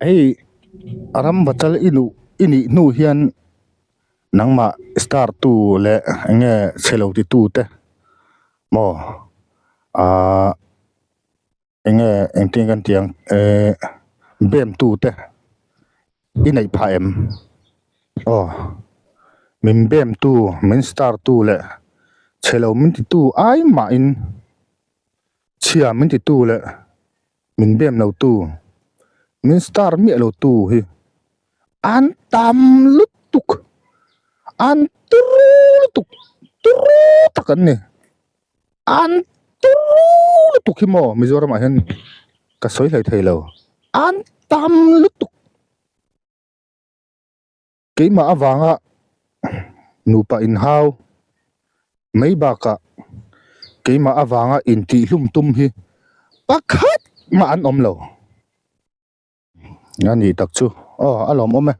ấy aram batal ini nu hian nangma star tu le nge chelo ti tu te mo a nge engting kan tiang bem tu te inai pha em min bem tu min star tu le chelo min ti tu ai ma in chia min ti tu le min bem lo tu min star mi lo tu hi an tam lutuk an lutuk takan ni an lutuk hi mo mizoram ahen ka soi lai thei lo an tam lutuk keima awanga nupa in hau mai ba ka keima awanga in ti hlum tum hi pakhat ma an om lo ngani tak chu alom ome